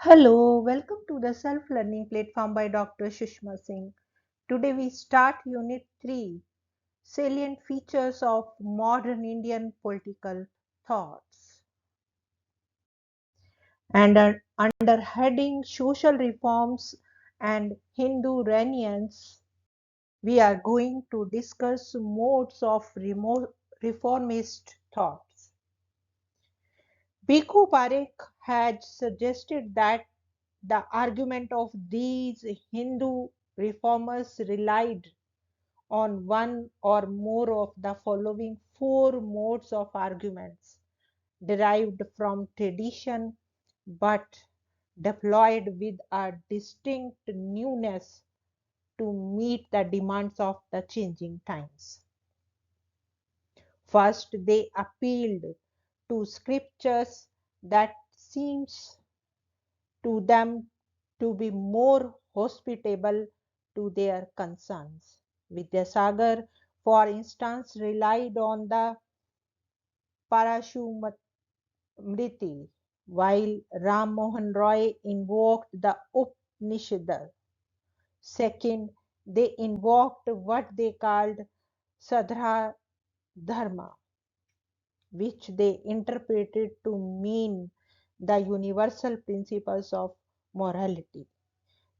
Hello, welcome to the self-learning platform by Dr. Sushma Singh. Today we start Unit 3, Salient Features of Modern Indian Political Thoughts. And under heading Social Reforms and Hindu Renaissance, we are going to discuss modes of reformist thoughts. Bhikkhu Parekh had suggested that the argument of these Hindu reformers relied on one or more of the following four modes of arguments derived from tradition but deployed with a distinct newness to meet the demands of the changing times. First, they appealed to scriptures that seems to them to be more hospitable to their concerns. Vidyasagar, for instance, relied on the Parashumriti, while Ram Mohan Roy invoked the Upanishad. Second, they invoked what they called Sadhra Dharma, which they interpreted to mean the universal principles of morality.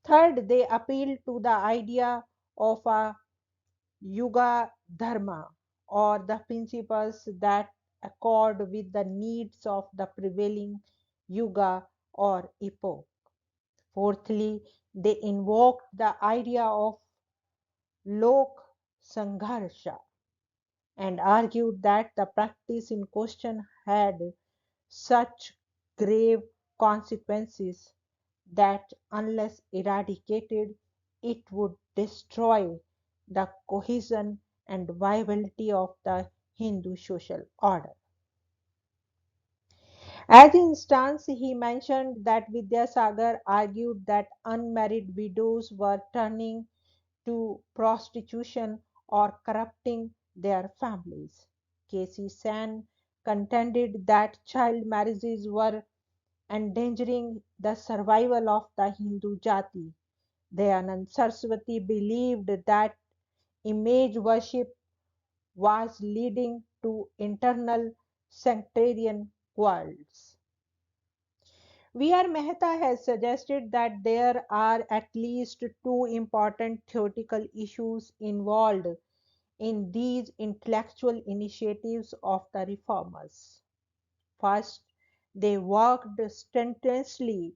Third, they appeal to the idea of a yuga dharma or the principles that accord with the needs of the prevailing yuga or epoch. Fourthly, they invoked the idea of lok sangharsha and argued that the practice in question had such grave consequences that unless eradicated, it would destroy the cohesion and viability of the Hindu social order. As instance, he mentioned that Vidyasagar argued that unmarried widows were turning to prostitution or corrupting their families. K.C. Sen contended that child marriages were endangering the survival of the Hindu Jati. Dayanand Saraswati believed that image worship was leading to internal sectarian quarrels. V.R. Mehta has suggested that there are at least two important theoretical issues involved in these intellectual initiatives of the reformers. First, they worked strenuously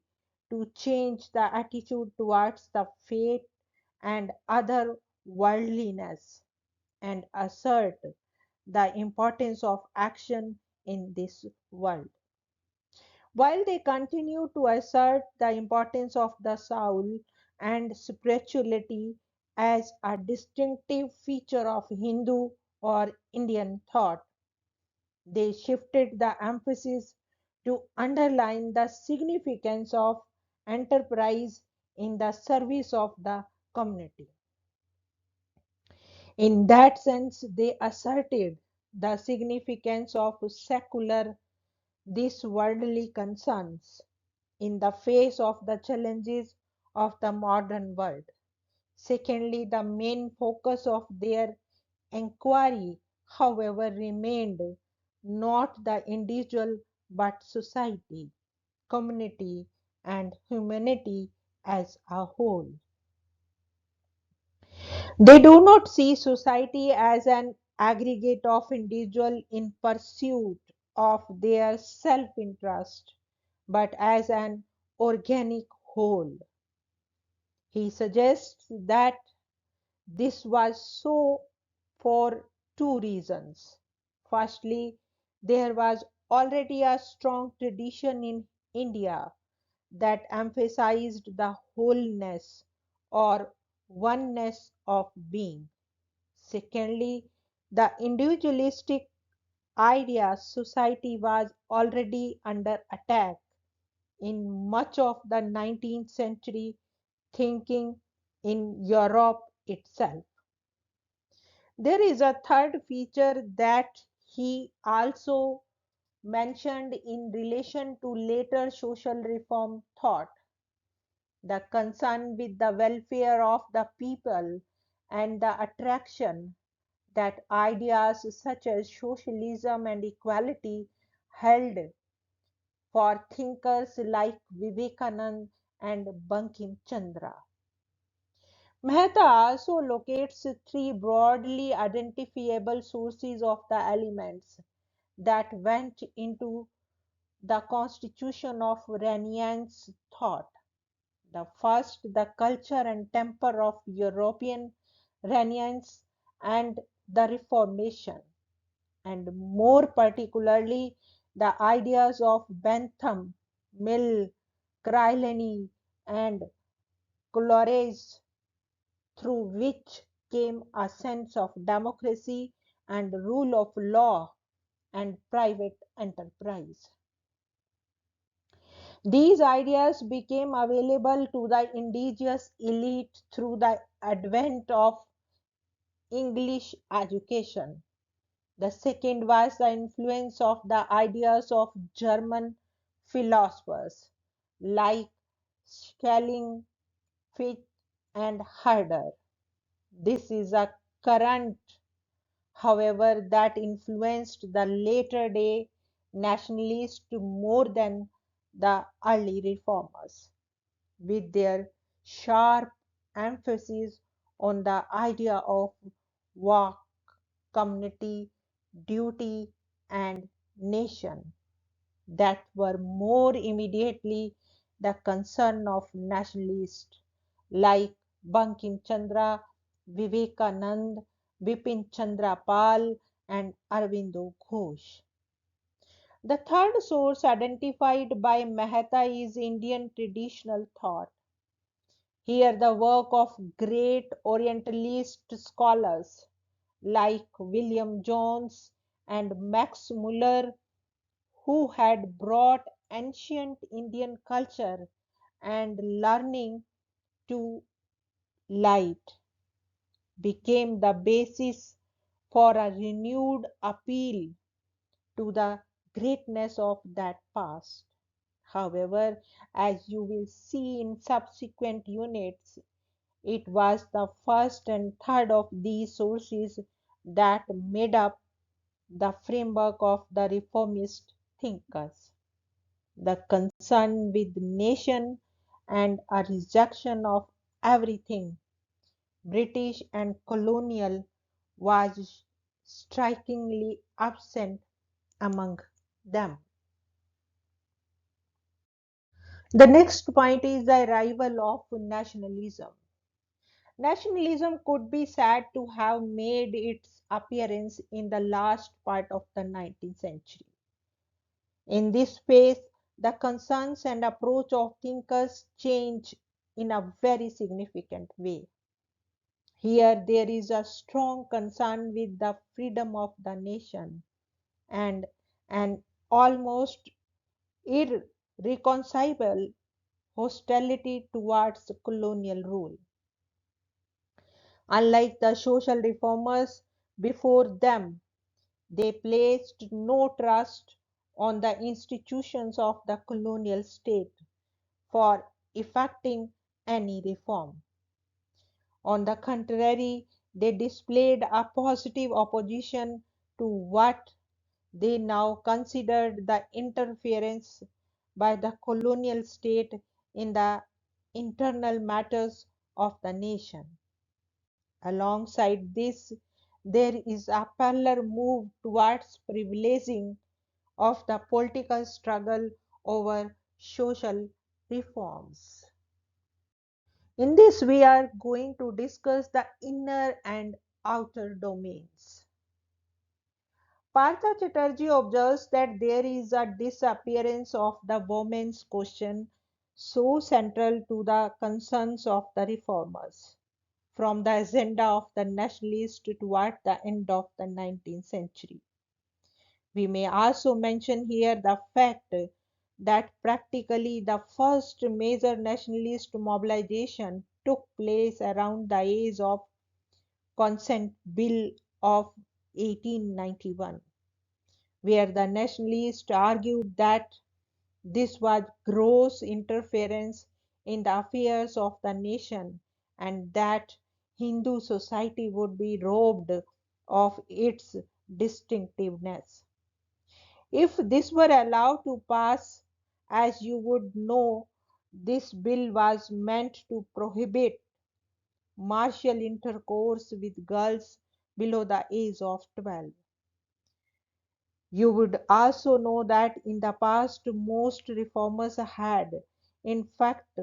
to change the attitude towards the faith and other worldliness and assert the importance of action in this world. While they continue to assert the importance of the soul and spirituality as a distinctive feature of Hindu or Indian thought, they shifted the emphasis to underline the significance of enterprise in the service of the community. In that sense, they asserted the significance of secular, these worldly concerns in the face of the challenges of the modern world. Secondly, the main focus of their inquiry, however, remained not the individual but society, community, and humanity as a whole. They do not see society as an aggregate of individuals in pursuit of their self interest, but as an organic whole. He suggests that this was so for two reasons. Firstly, there was already a strong tradition in India that emphasized the wholeness or oneness of being. Secondly, the individualistic idea society was already under attack in much of the 19th century thinking in Europe itself. There is a third feature that he also mentioned in relation to later social reform thought, the concern with the welfare of the people and the attraction that ideas such as socialism and equality held for thinkers like Vivekananda and Bankim Chandra. Mehta also locates three broadly identifiable sources of the elements that went into the constitution of Renaissance thought. The first, the culture and temper of European Renaissance and the Reformation, and more particularly the ideas of Bentham, Mill, Crillon, and Coleridge, through which came a sense of democracy and rule of law and private enterprise. These ideas became available to the indigenous elite through the advent of English education. The second was the influence of the ideas of German philosophers like Schelling, Fichte, and Herder. This is a current, however, that influenced the later day nationalists more than the early reformers, with their sharp emphasis on the idea of work, community, duty, and nation that were more immediately the concern of nationalists like Bankim Chandra, Vivekanand, Bipin Chandra Pal, and Arvindo Ghosh. The third source identified by Mehta is Indian traditional thought. Here, the work of great Orientalist scholars like William Jones and Max Muller, who had brought ancient Indian culture and learning to light, became the basis for a renewed appeal to the greatness of that past. However, as you will see in subsequent units, it was the first and third of these sources that made up the framework of the reformist thinkers. The concern with nation and a rejection of everything British and colonial was strikingly absent among them. The next point is the arrival of nationalism. Nationalism could be said to have made its appearance in the last part of the 19th century. In this phase, the concerns and approach of thinkers change in a very significant way. Here, there is a strong concern with the freedom of the nation and an almost irreconcilable hostility towards colonial rule. Unlike the social reformers before them, they placed no trust on the institutions of the colonial state for effecting any reform. On the contrary, they displayed a positive opposition to what they now considered the interference by the colonial state in the internal matters of the nation. Alongside this, there is a parallel move towards privileging of the political struggle over social reforms. In this, we are going to discuss the inner and outer domains. Partha Chatterjee observes that there is a disappearance of the women's question so central to the concerns of the reformers from the agenda of the nationalists toward the end of the 19th century. We may also mention here the fact that practically the first major nationalist mobilization took place around the age of Consent Bill of 1891, where the nationalists argued that this was gross interference in the affairs of the nation and that Hindu society would be robbed of its distinctiveness. If this were allowed to pass, as you would know, this bill was meant to prohibit martial intercourse with girls below the age of 12. You would also know that in the past, most reformers had, in fact,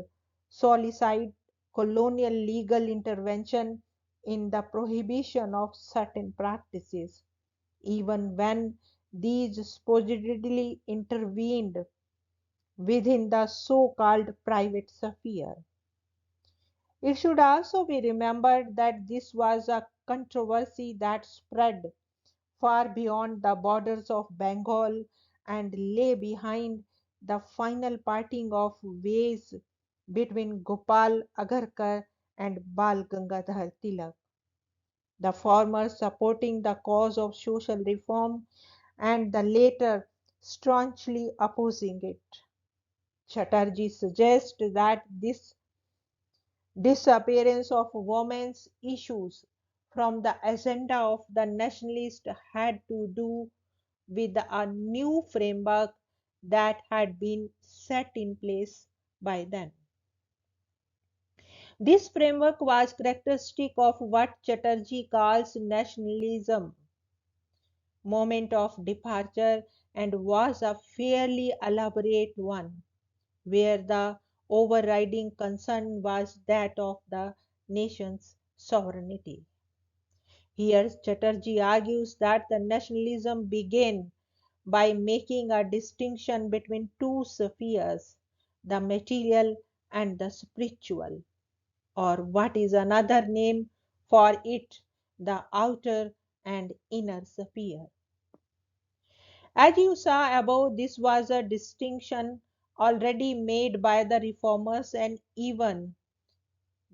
solicited colonial legal intervention in the prohibition of certain practices, even when these supposedly intervened within the so called private sphere. It should also be remembered that this was a controversy that spread far beyond the borders of Bengal and lay behind the final parting of ways between Gopal Agarkar and Bal Gangadhar Tilak, the former supporting the cause of social reform and the latter staunchly opposing it. Chatterjee suggests that this disappearance of women's issues from the agenda of the nationalists had to do with a new framework that had been set in place by then. This framework was characteristic of what Chatterjee calls nationalism, moment of departure, and was a fairly elaborate one, where the overriding concern was that of the nation's sovereignty. Here, Chatterjee argues that the nationalism began by making a distinction between two spheres, the material and the spiritual, or what is another name for it, the outer and inner sphere. As you saw above, this was a distinction already made by the reformers, and even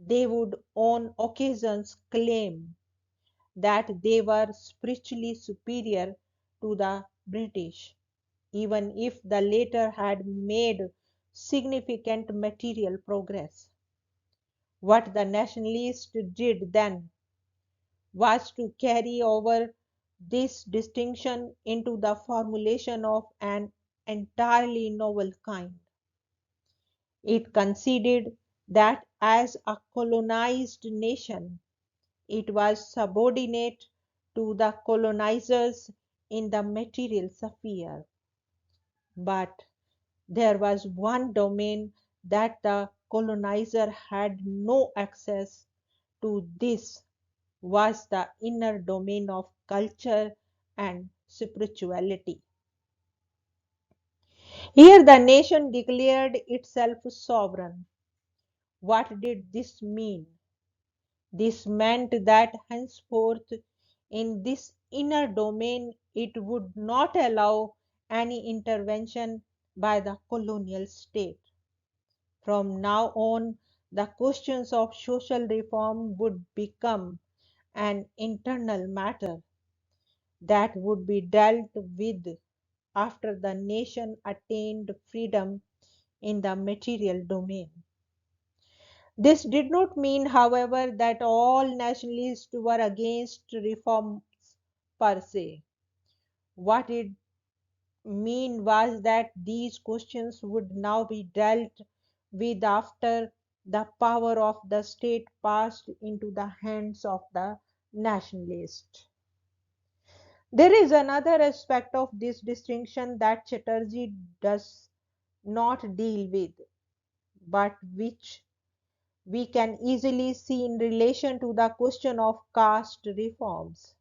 they would on occasions claim that they were spiritually superior to the British, even if the latter had made significant material progress. What the nationalists did then was to carry over this distinction into the formulation of an entirely novel kind. It conceded that as a colonized nation, it was subordinate to the colonizers in the material sphere. But there was one domain that the colonizer had no access to. This was the inner domain of culture and spirituality. Here the nation declared itself sovereign. What did this mean? This meant that henceforth, in this inner domain, it would not allow any intervention by the colonial state. From now on, the questions of social reform would become an internal matter that would be dealt with after the nation attained freedom in the material domain. This did not mean, however, that all nationalists were against reforms per se. What it meant was that these questions would now be dealt with after the power of the state passed into the hands of the nationalists. There is another aspect of this distinction that Chatterjee does not deal with, but which we can easily see in relation to the question of caste reforms.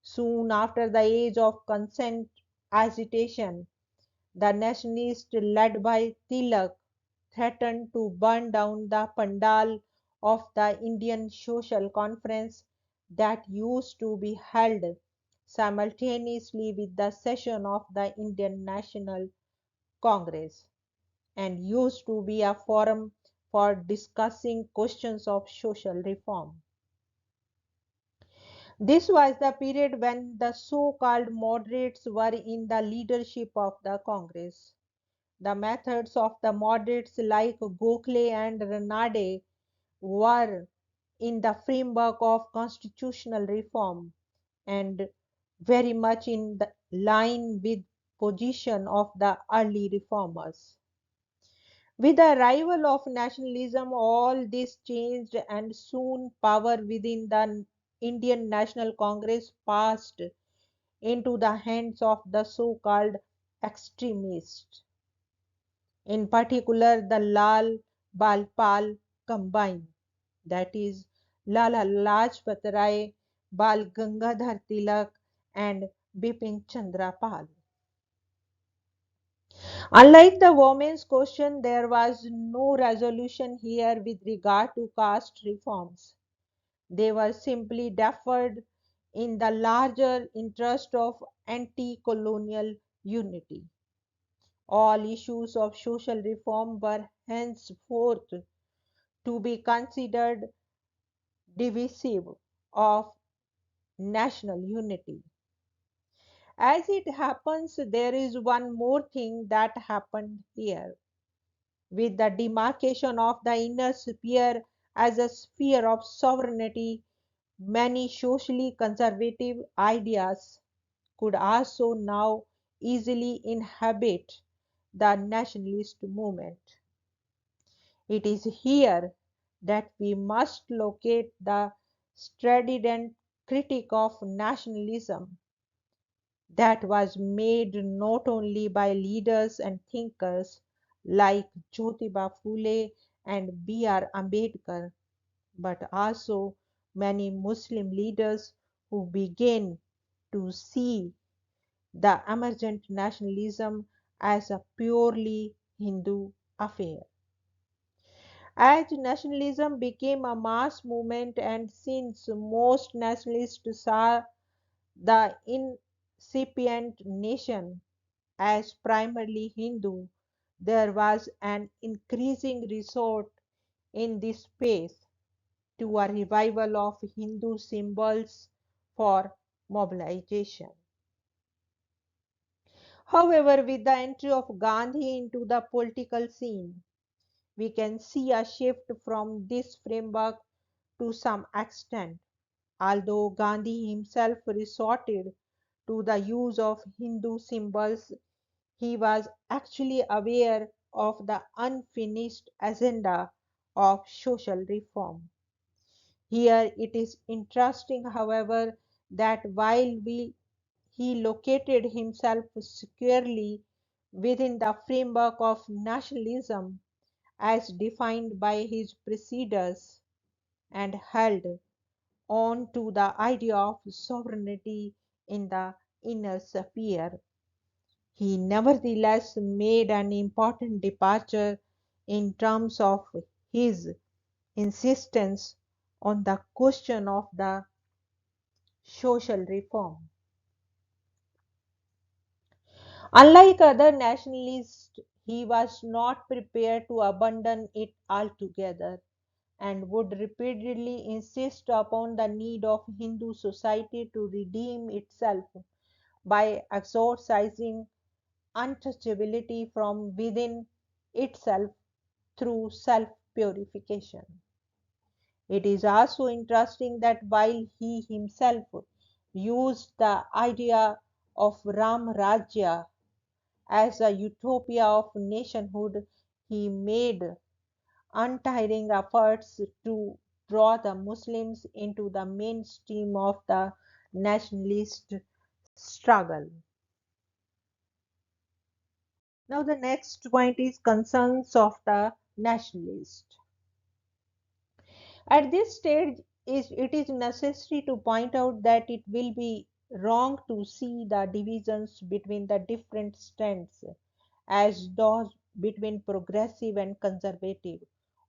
Soon after the age of consent agitation, the nationalists led by Tilak threatened to burn down the pandal of the Indian Social Conference that used to be held simultaneously with the session of the Indian National Congress and used to be a forum for discussing questions of social reform. This was the period when the so called moderates were in the leadership of the Congress. The methods of the moderates like Gokhale and Ranade were in the framework of constitutional reform and very much in the line with position of the early reformers. With the arrival of nationalism, all this changed, and soon power within the Indian National Congress passed into the hands of the so called extremists, in particular the Lal Balpal combine, that is, Lala Lajpat Rai, Bal Gangadhar Tilak, and Bipin Chandra Pal. Unlike the women's question, there was no resolution here with regard to caste reforms. They were simply deferred in the larger interest of anti colonial unity. All issues of social reform were henceforth to be considered divisive of national unity. As it happens, there is one more thing that happened here. With the demarcation of the inner sphere as a sphere of sovereignty, many socially conservative ideas could also now easily inhabit the nationalist movement. It is here that we must locate the strident critique of nationalism that was made not only by leaders and thinkers like Jyotiba Phule and B.R. Ambedkar, but also many Muslim leaders who began to see the emergent nationalism as a purely Hindu affair. As nationalism became a mass movement, and since most nationalists saw the incipient nation as primarily Hindu, there was an increasing resort in this space to a revival of Hindu symbols for mobilization. However, with the entry of Gandhi into the political scene, we can see a shift from this framework to some extent. Although Gandhi himself resorted to the use of Hindu symbols, he was actually aware of the unfinished agenda of social reform. Here it is interesting, however, that while he located himself securely within the framework of nationalism as defined by his predecessors and held on to the idea of sovereignty in the inner sphere, he nevertheless made an important departure in terms of his insistence on the question of the social reform. Unlike other nationalists, he was not prepared to abandon it altogether and would repeatedly insist upon the need of Hindu society to redeem itself by exorcising untouchability from within itself through self purification. It is also interesting that while he himself used the idea of Ram Rajya as a utopia of nationhood, he made untiring efforts to draw the Muslims into the mainstream of the nationalist struggle. Now, the next point is concerns of the nationalist. At this stage, it is necessary to point out that it will be wrong to see the divisions between the different strands as those between progressive and conservative,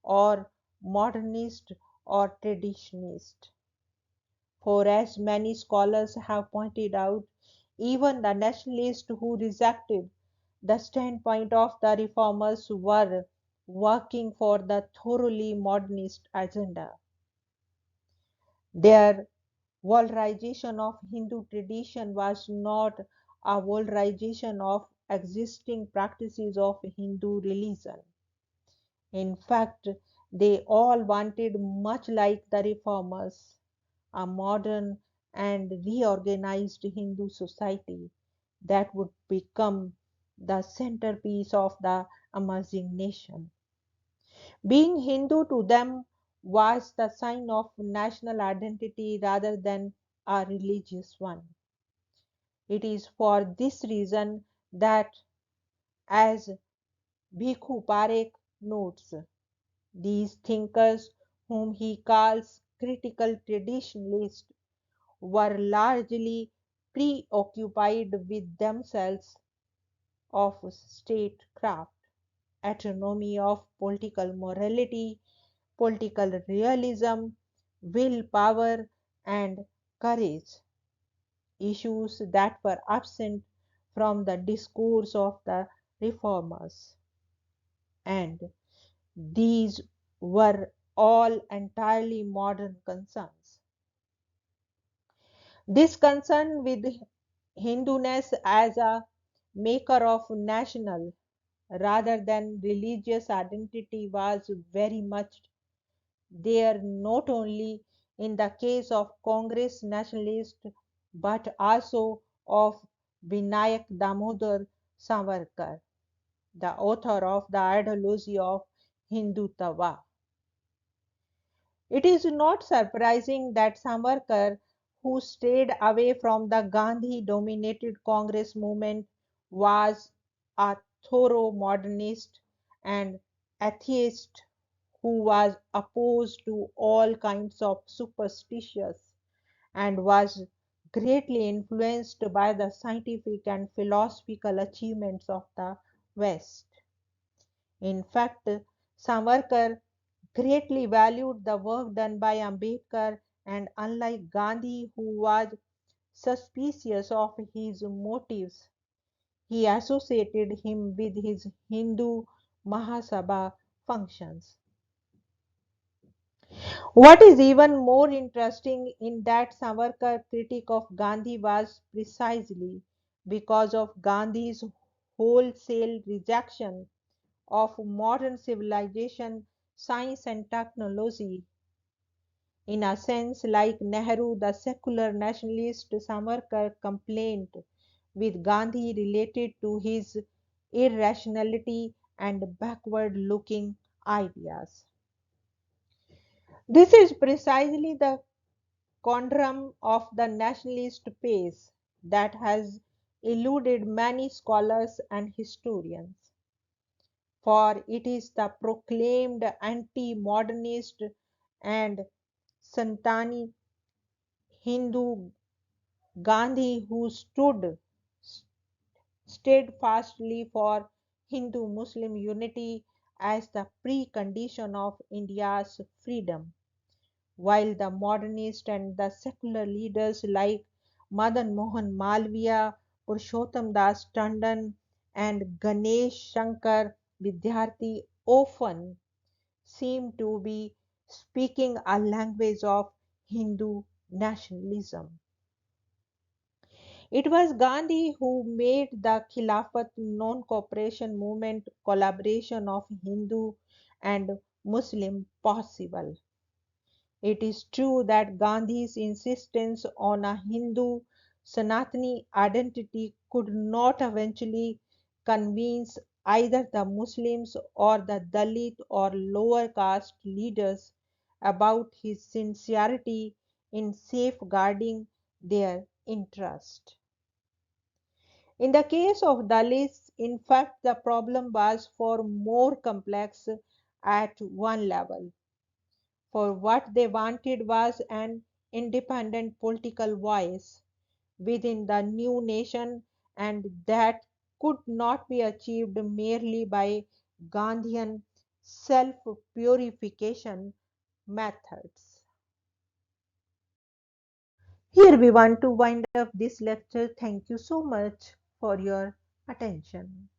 or modernist or traditionalist. For as many scholars have pointed out, even the nationalists who rejected the standpoint of the reformers were working for the thoroughly modernist agenda. Their Valorization of Hindu tradition was not a valorization of existing practices of Hindu religion. In fact, they all wanted, much like the reformers, a modern and reorganized Hindu society that would become the centerpiece of the emerging nation. Being Hindu to them was the sign of national identity rather than a religious one. It is for this reason that, as Bhikhu Parekh notes, these thinkers, whom he calls critical traditionalists, were largely preoccupied with themselves of statecraft, autonomy of political morality, political realism, willpower, and courage, issues that were absent from the discourse of the reformers. And these were all entirely modern concerns. This concern with Hinduness as a maker of national rather than religious identity was very much there, not only in the case of Congress nationalists but also of Vinayak Damodar Savarkar, the author of the ideology of Hindutva. It is not surprising that Savarkar, who stayed away from the Gandhi dominated Congress movement, was a thorough modernist and atheist who was opposed to all kinds of superstitions and was greatly influenced by the scientific and philosophical achievements of the West. In fact, Savarkar greatly valued the work done by Ambedkar, and unlike Gandhi, who was suspicious of his motives, he associated him with his Hindu Mahasabha functions. What is even more interesting in that Savarkar critique of Gandhi was precisely because of Gandhi's wholesale rejection of modern civilization, science, and technology. In a sense, like Nehru, the secular nationalist, Savarkar complained with Gandhi related to his irrationality and backward looking ideas. This is precisely the conundrum of the nationalist phase that has eluded many scholars and historians. For it is the proclaimed anti modernist and Santani Hindu Gandhi who stood steadfastly for Hindu Muslim unity as the precondition of India's freedom, while the modernist and the secular leaders like Madan Mohan Malviya, Purushottam Das Tandon, and Ganesh Shankar Vidyarthi often seem to be speaking a language of Hindu nationalism. It was Gandhi who made the Khilafat non cooperation movement collaboration of Hindu and Muslim possible. It is true that Gandhi's insistence on a Hindu Sanatani identity could not eventually convince either the Muslims or the Dalit or lower caste leaders about his sincerity in safeguarding their interest. In the case of Dalits, in fact, the problem was far more complex at one level. For what they wanted was an independent political voice within the new nation, and that could not be achieved merely by Gandhian self purification methods. Here we want to wind up this lecture. Thank you so much for your attention.